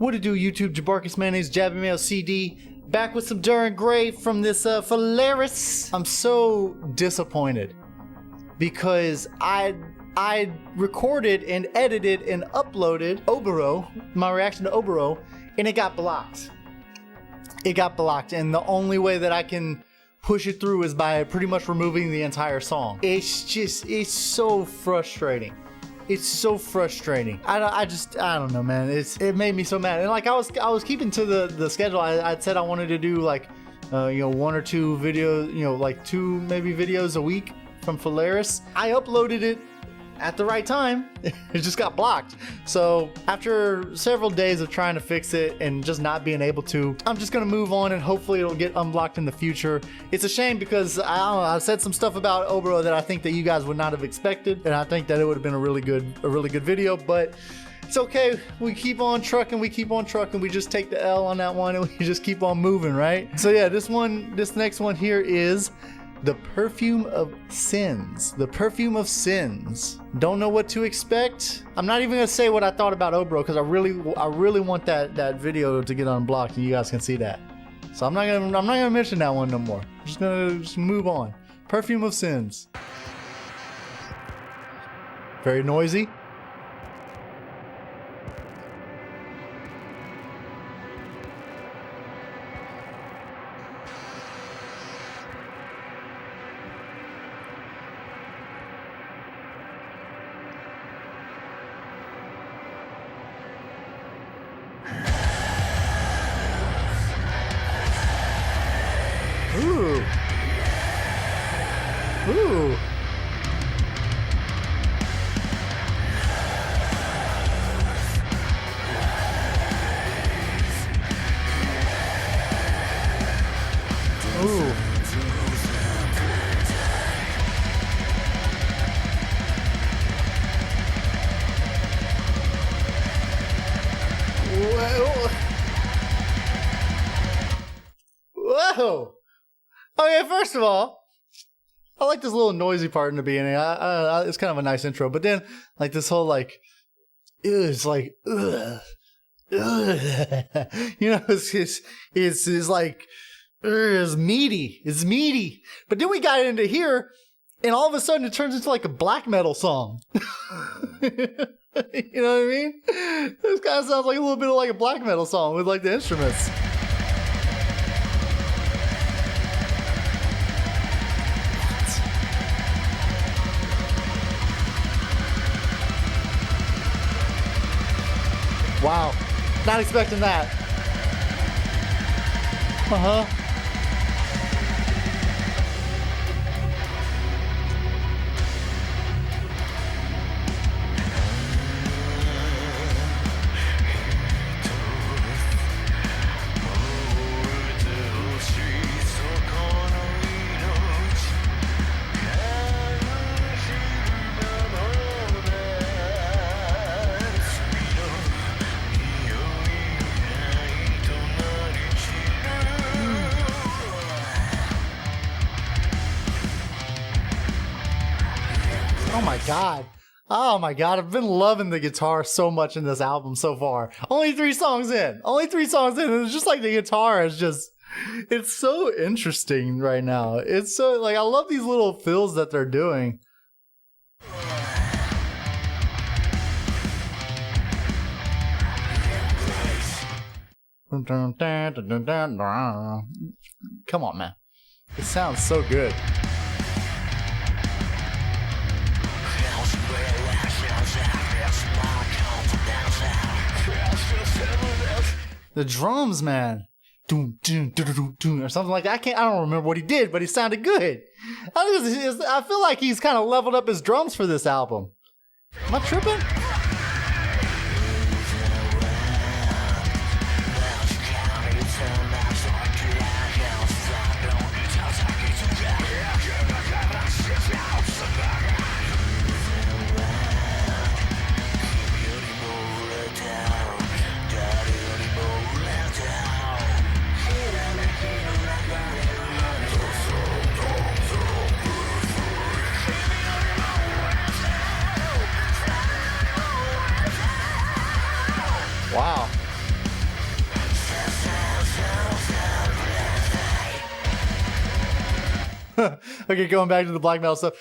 What it do, YouTube? Jabarkus Mayonnaise, Jabby Mail CD. Back with some Duran Gray from this Phalaris. I'm so disappointed because I recorded and edited and uploaded Oboro, my reaction to Oboro, and it got blocked. It got blocked, and the only way that I can push it through is by pretty much removing the entire song. It's so frustrating. It's so frustrating. I don't know, man. It made me so mad. And like I was keeping to the schedule. I said I wanted to do like, one or two videos, like two maybe videos a week from Phalaris. I uploaded it at the right time. It just got blocked. So after several days of trying to fix it and just not being able to, I'm just gonna move on and hopefully it'll get unblocked in the future. It's a shame because I said some stuff about Oboro that I think that you guys would not have expected, and I think that it would have been a really good video, but it's okay. We keep on trucking, we just take the L on that one and we just keep on moving, right? So yeah, this next one here is The Perfume of Sins. The Perfume of Sins. Don't know what to expect. I'm not even gonna say what I thought about Oboro because I really want that video to get unblocked and you guys can see that. So I'm not gonna mention that one no more. I'm just gonna move on. Perfume of Sins. Very noisy. Ooh. Ooh. Ooh. Whoa. Okay, first of all, I like this little noisy part in the beginning. It's kind of a nice intro, but then like this whole like, it's like, ugh, it's like, it's meaty. It's meaty. But then we got into here, and all of a sudden it turns into like a black metal song. You know what I mean? This kind of sounds like a little bit of like a black metal song with like the instruments. Wow, not expecting that. Oh my god, I've been loving the guitar so much in this album so far. Only three songs in, and it's just like the guitar is just, it's so interesting right now. It's so, like, I love these little fills that they're doing. Come on, man. It sounds so good. The drums, man, doom, doom, doom, doom, or something like that. I don't remember what he did, but he sounded good. I feel like he's kind of leveled up his drums for this album. Am I tripping? Okay, going back to the black metal stuff.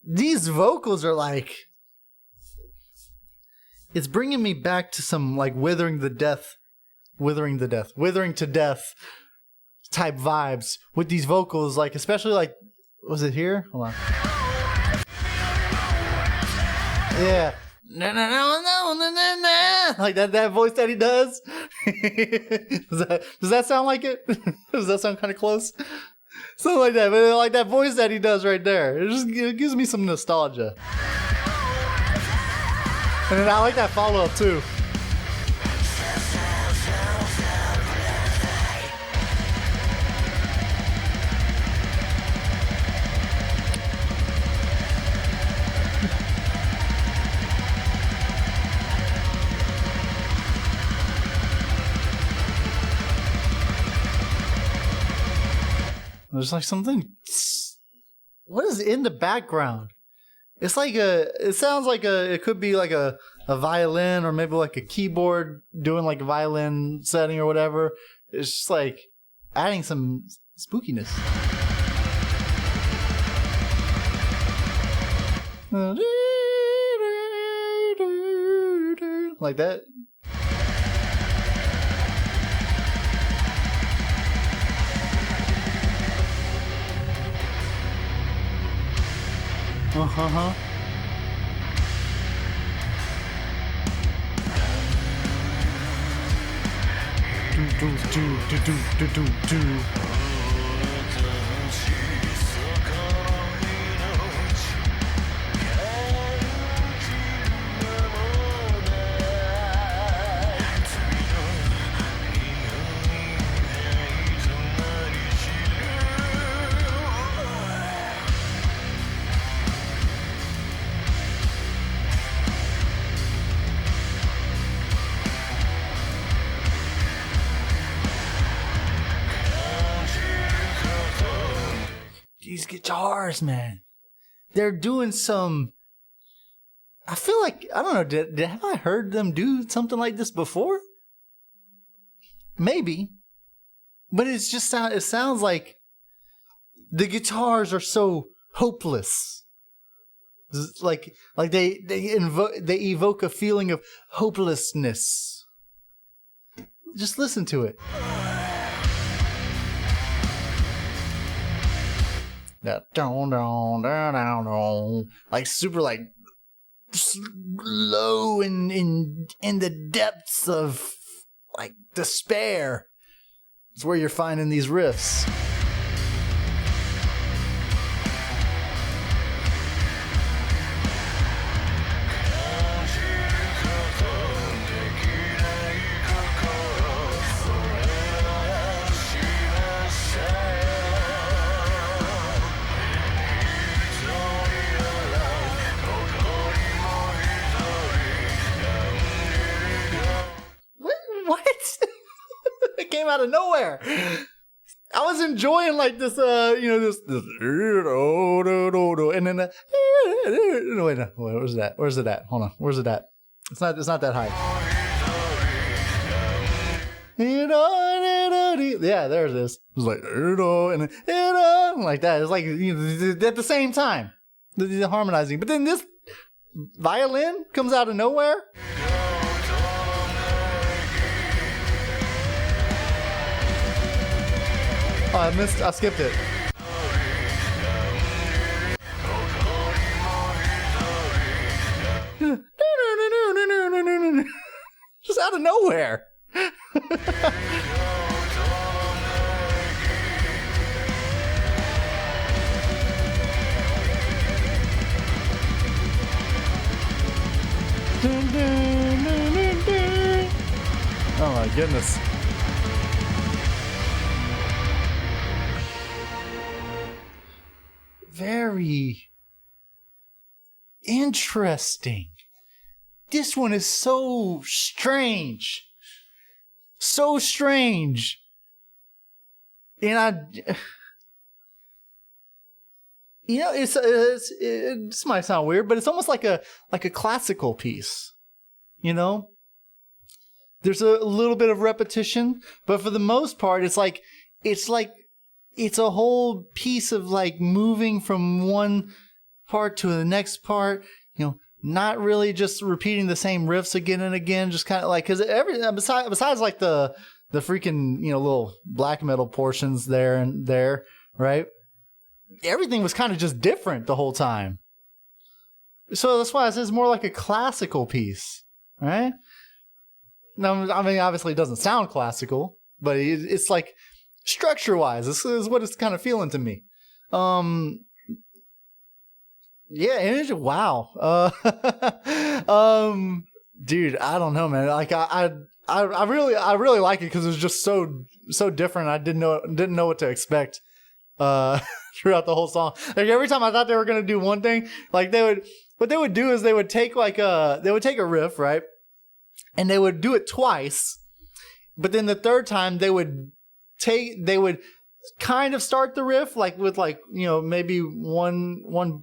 These vocals are like, it's bringing me back to some like withering to death type vibes with these vocals, like especially like, was it here? Hold on. Yeah. No, like that voice that he does. Does that sound like it? Does that sound kind of close? Something like that, but like that voice that he does right there, it gives me some nostalgia. And then I like that follow-up too. There's like something. What is in the background? It's like it sounds like it could be like a violin or maybe like a keyboard doing like a violin setting or whatever. It's just like adding some spookiness. Like that. Uh-huh. Do. These guitars, man, they're doing some. I feel like, I don't know, have I heard them do something like this before? Maybe, but it sounds like the guitars are so hopeless. Like they evoke a feeling of hopelessness. Just listen to it. That like super like low in the depths of like despair. It's where you're finding these riffs. It came out of nowhere. I was enjoying like this, this, and then wait, where's that? Where's it at? Hold on, where's it at? It's not that high. Yeah, there it is. It's like and like that. It's like at the same time, the harmonizing. But then this violin comes out of nowhere. Oh, I skipped it. Just out of nowhere. Oh my goodness. Very interesting. This one is so strange. So strange. And this might sound weird, but it's almost like a classical piece. You know? there's a little bit of repetition, but for the most part, it's a whole piece of like moving from one part to the next part, not really just repeating the same riffs again and again, just kind of like, because besides like the freaking, little black metal portions there and there, right? Everything was kind of just different the whole time. So that's why it's more like a classical piece, right? Now, I mean, obviously it doesn't sound classical, but it's like structure-wise, this is what it's kind of feeling to me. Yeah, wow. Dude, I don't know, man. Like I really like it because it was just so different. I didn't know what to expect throughout the whole song. Like every time I thought they were gonna do one thing, like what they would do is they would take a riff, right? And they would do it twice, but then the third time they would kind of start the riff like with maybe one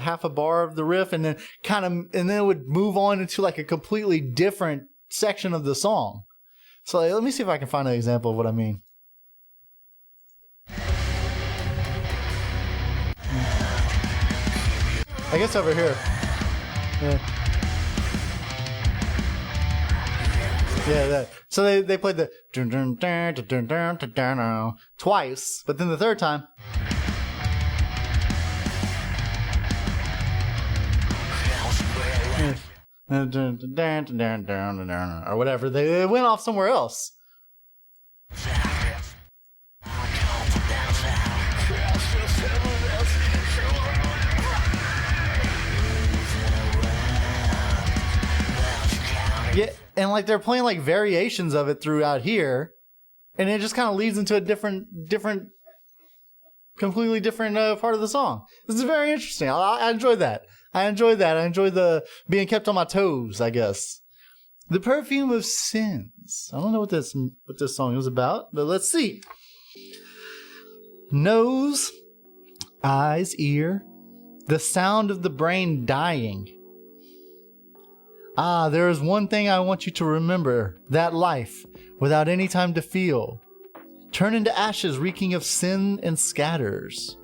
half a bar of the riff, and then it would move on into like a completely different section of the song. So let me see if I can find an example of what I mean. I guess over here. Yeah, that. So they played the twice, but then the third time. Or whatever. They went off somewhere else. Yeah, and like they're playing like variations of it throughout here, and it just kind of leads into a completely different part of the song. This is very interesting. I enjoyed that. I enjoyed the being kept on my toes, I guess. The Perfume of Sins. I don't know what this song is about, but let's see. Nose, eyes, ear, the sound of the brain dying. Ah, there is one thing I want you to remember, that life, without any time to feel, turn into ashes reeking of sin and scatters.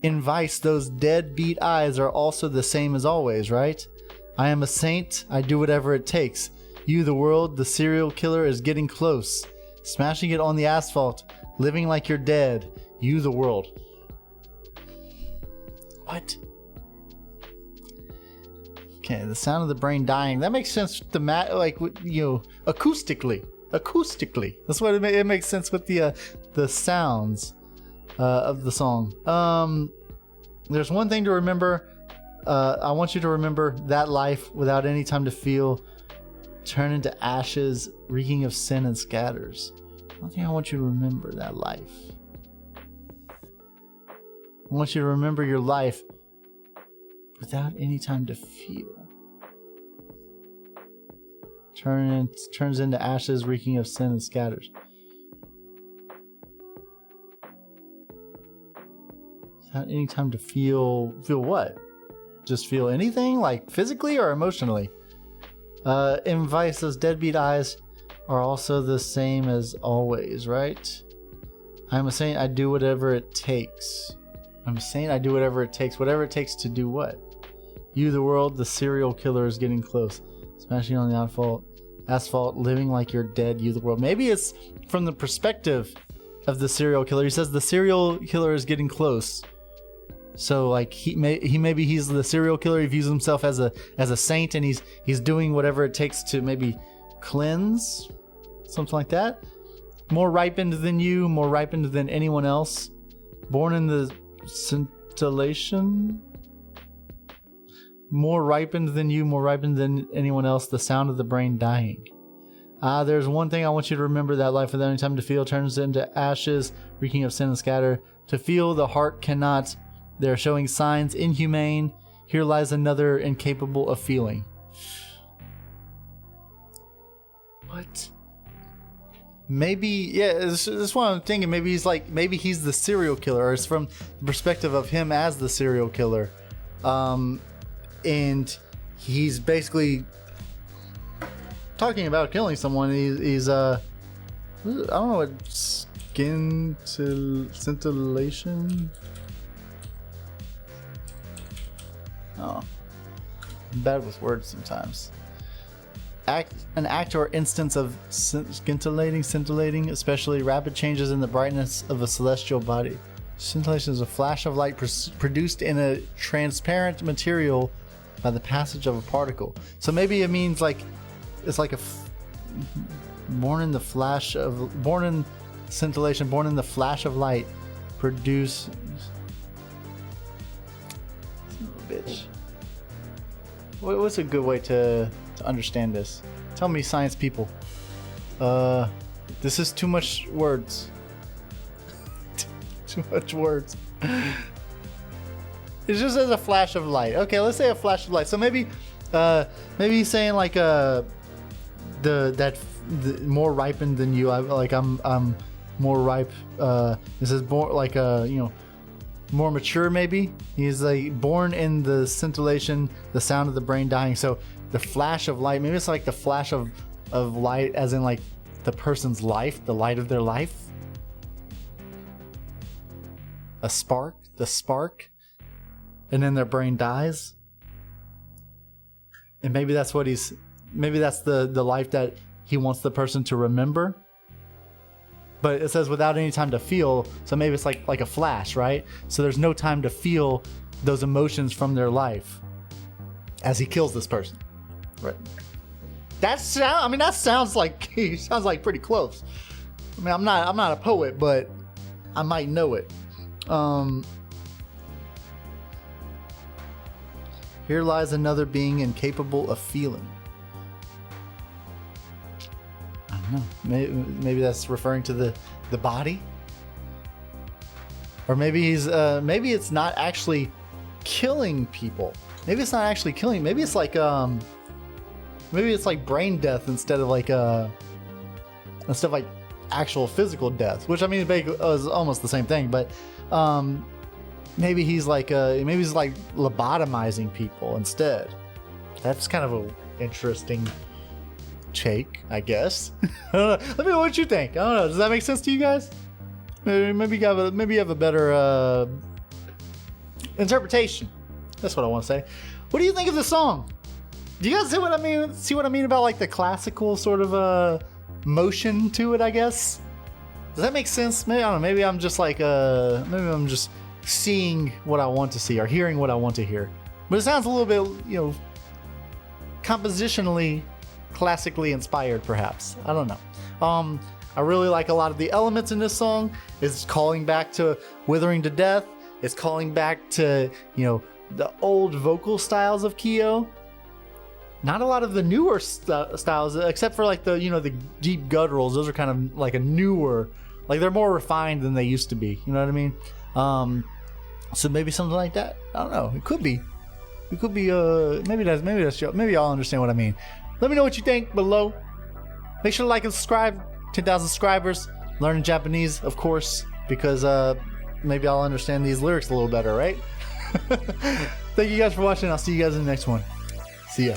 In Vice, those deadbeat eyes are also the same as always, right? I am a saint, I do whatever it takes. You, the world, the serial killer is getting close. Smashing it on the asphalt, living like you're dead. You, the world. What? Okay, the sound of the brain dying. That makes sense with acoustically. Acoustically. That's what it makes sense with the sounds of the song. There's one thing to remember. I want you to remember that life without any time to feel, turn into ashes, reeking of sin and scatters. One thing I want you to remember, that life. I want you to remember your life without any time to feel. Turns into ashes, reeking of sin and scatters. Without any time to feel what? Just feel anything, like physically or emotionally? In Vice, those deadbeat eyes are also the same as always, right? I'm a saint, I do whatever it takes. I'm a saint, I do whatever it takes. Whatever it takes to do what? You, the world, the serial killer is getting close. Smashing on the asphalt, living like you're dead. You, the world. Maybe it's from the perspective of the serial killer. He says the serial killer is getting close. So like maybe he's the serial killer. He views himself as a saint, and he's doing whatever it takes to maybe cleanse, something like that. More ripened than you, more ripened than anyone else. Born in the scintillation. More ripened than you, more ripened than anyone else. The sound of the brain dying. There's one thing I want you to remember, that life without any time to feel turns into ashes, reeking of sin and scatter. To feel the heart cannot. They're showing signs inhumane. Here lies another incapable of feeling. What? Maybe, yeah, that's what I'm thinking. Maybe he's the serial killer, or it's from the perspective of him as the serial killer. And he's basically talking about killing someone. He's I don't know what scintillation. Oh, I'm bad with words sometimes. An act or instance of scintillating, especially rapid changes in the brightness of a celestial body. Scintillation is a flash of light produced in a transparent material by the passage of a particle. So maybe it means like it's like born in scintillation, born in the flash of light, produce. Bitch. What's a good way to understand this? Tell me, science people. This is too much words. Too much words. It just says a flash of light. Okay, let's say a flash of light. So maybe he's saying like the more ripened than you. I'm more ripe. This is more like more mature. Maybe he's like born in the scintillation, the sound of the brain dying. So the flash of light. Maybe it's like the flash of light, as in like the person's life, the light of their life. A spark, the spark, and then their brain dies. And maybe that's what maybe that's the life that he wants the person to remember. But it says without any time to feel, so maybe it's like a flash, right? So there's no time to feel those emotions from their life as he kills this person. Right. That sounds like pretty close. I mean, I'm not a poet, but I might know it. Here lies another being incapable of feeling. I don't know. Maybe that's referring to the body, or maybe it's not actually killing people. Maybe it's not actually killing. Maybe it's like brain death instead of like actual physical death, which I mean is almost the same thing, but maybe he's like lobotomizing people instead. That's kind of an interesting take, I guess. I don't know. Let me know what you think. I don't know. Does that make sense to you guys? Maybe you have a better interpretation. That's what I want to say. What do you think of the song? Do you guys see what I mean? See what I mean about like the classical sort of motion to it, I guess? Does that make sense? Maybe I don't know. Maybe I'm just like maybe I'm just seeing what I want to see or hearing what I want to hear. But it sounds a little bit, compositionally, classically inspired, perhaps. I don't know. I really like a lot of the elements in this song. It's calling back to Withering to Death. It's calling back to the old vocal styles of Kyo. Not a lot of the newer styles, except for like the deep gutturals. Those are kind of like a newer, like they're more refined than they used to be. You know what I mean? So maybe something like that. I don't know. It could be. Maybe y'all understand what I mean. Let me know what you think below. Make sure to like and subscribe. 10,000 subscribers. Learning Japanese, of course, because maybe I'll understand these lyrics a little better, right? Thank you guys for watching. I'll see you guys in the next one. See ya.